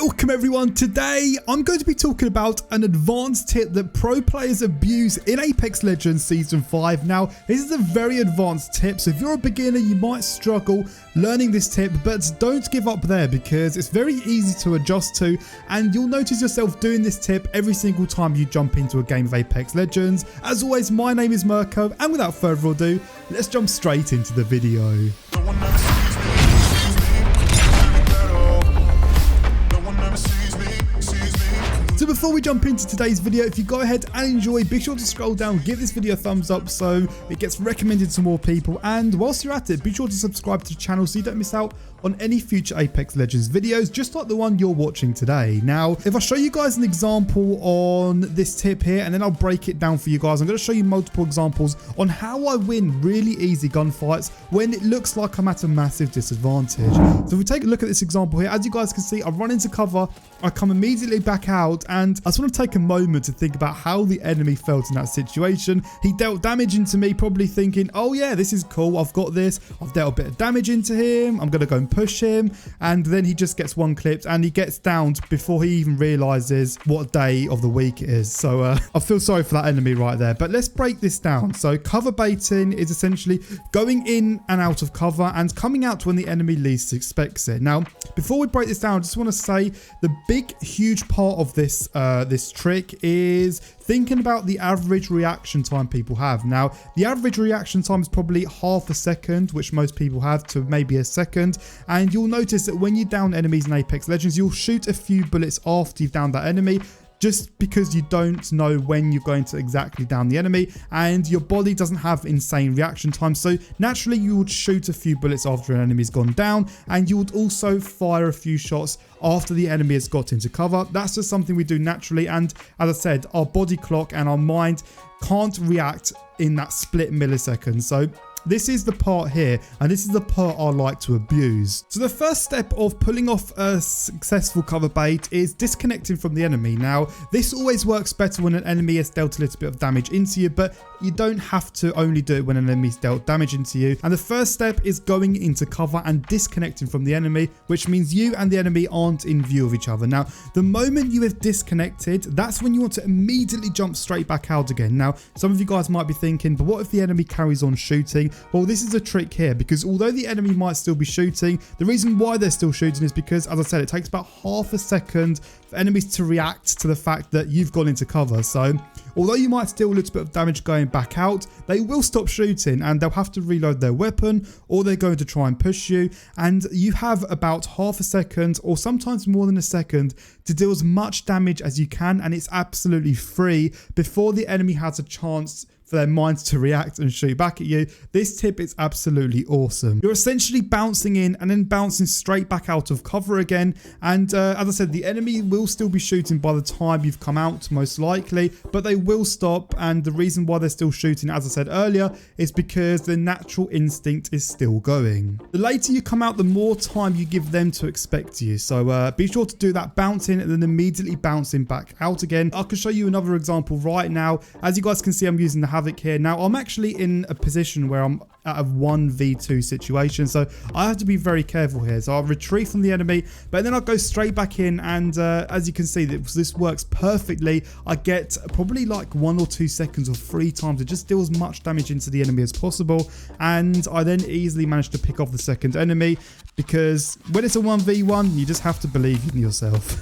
Welcome everyone. Today I'm going to be talking about an advanced tip that pro players abuse in Apex Legends Season 5. Now this is a very advanced tip, so if you're a beginner you might struggle learning this tip, but don't give up there because it's very easy to adjust to and you'll notice yourself doing this tip every single time you jump into a game of Apex Legends. As always, my name is Mirko and without further ado, let's jump straight into the video. So before we jump into today's video, if you go ahead and enjoy, be sure to scroll down, give this video a thumbs up so it gets recommended to more people, and whilst you're at it, be sure to subscribe to the channel so you don't miss out on any future Apex Legends videos, just like the one you're watching today. Now, if I show you guys an example on this tip here, and then I'll break it down for you guys, I'm going to show you multiple examples on how I win really easy gunfights when it looks like I'm at a massive disadvantage. So if we take a look at this example here, as you guys can see, I run into cover, I come immediately back out, and I just want to take a moment to think about how the enemy felt in that situation. He dealt damage into me, probably thinking, oh yeah, this is cool, I've got this, I've dealt a bit of damage into him, I'm going to go and push him, and then he just gets one clipped and he gets downed before he even realizes what day of the week it is. So I feel sorry for that enemy right there, but let's break this down. So cover baiting is essentially going in and out of cover and coming out when the enemy least expects it. Now before we break this down, I just want to say the big huge part of this this trick is thinking about the average reaction time people have. Now, the average reaction time is probably half a second, which most people have, to maybe a second. And you'll notice that when you down enemies in Apex Legends, you'll shoot a few bullets after you've downed that enemy, just because you don't know when you're going to exactly down the enemy and your body doesn't have insane reaction time. So naturally you would shoot a few bullets after an enemy's gone down, and you would also fire a few shots after the enemy has got into cover. That's just something we do naturally, and as I said, our body clock and our mind can't react in that split millisecond. So this is the part here, and this is the part I like to abuse. So the first step of pulling off a successful cover bait is disconnecting from the enemy. Now, this always works better when an enemy has dealt a little bit of damage into you, but you don't have to only do it when an enemy's dealt damage into you. And the first step is going into cover and disconnecting from the enemy, which means you and the enemy aren't in view of each other. Now, the moment you have disconnected, that's when you want to immediately jump straight back out again. Now, some of you guys might be thinking, but what if the enemy carries on shooting? Well, this is a trick here, because although the enemy might still be shooting, the reason why they're still shooting is because, as I said, it takes about half a second for enemies to react to the fact that you've gone into cover. So although you might steal a little bit of damage going back out, they will stop shooting and they'll have to reload their weapon, or they're going to try and push you, and you have about half a second or sometimes more than a second to deal as much damage as you can, and it's absolutely free before the enemy has a chance for their minds to react and shoot back at you. This tip is absolutely awesome. You're essentially bouncing in and then bouncing straight back out of cover again, and as I said, the enemy will still be shooting by the time you've come out, most likely, but they will stop, and the reason why they're still shooting, as I said earlier, is because the natural instinct is still going. The later you come out, the more time you give them to expect you, so be sure to do that bouncing and then immediately bouncing back out again. I can show you another example right now. As you guys can see, I'm using the Havoc here. Now I'm actually in a position where I'm at a 1v2 situation, so I have to be very careful here. So I'll retreat from the enemy, but then I'll go straight back in, and as you can see, this works perfectly. I get probably like 1 or 2 seconds of free time to just deal as much damage into the enemy as possible, and I then easily manage to pick off the second enemy, because when it's a 1v1 you just have to believe in yourself.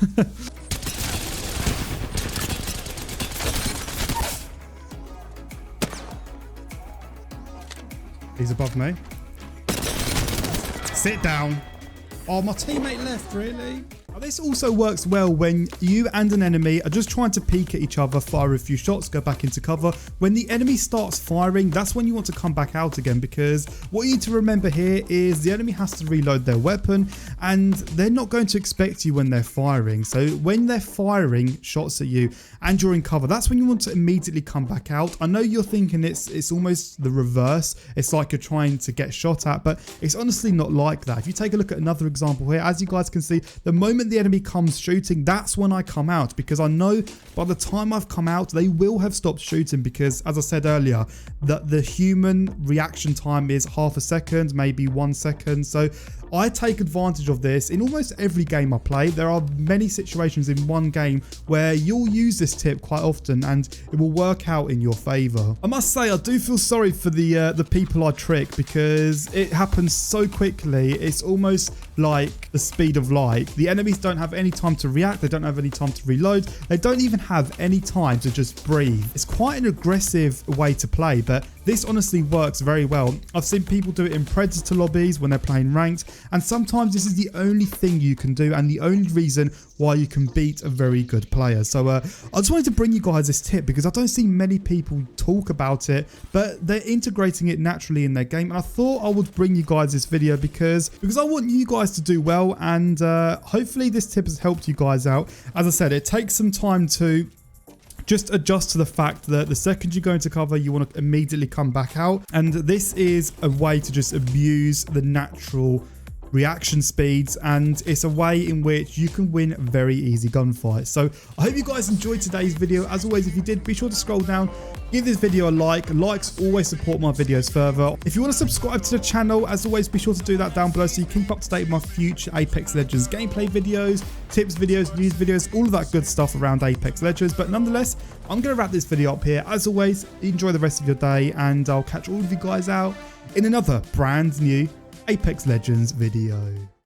He's above me. Sit down. Oh, my teammate left, really? Now, this also works well when you and an enemy are just trying to peek at each other, fire a few shots, go back into cover. When the enemy starts firing, that's when you want to come back out again, because what you need to remember here is the enemy has to reload their weapon, and they're not going to expect you when they're firing. So when they're firing shots at you and you're in cover, that's when you want to immediately come back out. I know you're thinking it's almost the reverse. It's like you're trying to get shot at, but it's honestly not like that. If you take a look at another example here, as you guys can see, the moment moment the enemy comes shooting, that's when I come out, because I know by the time I've come out, they will have stopped shooting, because as I said earlier, that the human reaction time is half a second, maybe 1 second. So I take advantage of this in almost every game I play. There are many situations in one game where you'll use this tip quite often and it will work out in your favor. I must say, I do feel sorry for the people I trick, because it happens so quickly. It's almost like the speed of light. The enemies don't have any time to react. They don't have any time to reload. They don't even have any time to just breathe. It's quite an aggressive way to play, but this honestly works very well. I've seen people do it in Predator lobbies when they're playing ranked, and sometimes this is the only thing you can do and the only reason why you can beat a very good player. So I just wanted to bring you guys this tip, because I don't see many people talk about it, but they're integrating it naturally in their game, and I thought I would bring you guys this video because I want you guys to do well, and hopefully this tip has helped you guys out. As I said, it takes some time to just adjust to the fact that the second you go into cover, you want to immediately come back out. And this is a way to just abuse the natural reaction speeds, and it's a way in which you can win very easy gunfights. So I hope you guys enjoyed today's video. As always, if you did, be sure to scroll down, give this video a like. Likes always support my videos further. If you want to subscribe to the channel, as always, be sure to do that down below so you keep up to date with my future Apex Legends gameplay videos, tips videos, news videos, all of that good stuff around Apex Legends. But nonetheless, I'm going to wrap this video up here. As always, enjoy the rest of your day, and I'll catch all of you guys out in another brand new Apex Legends video.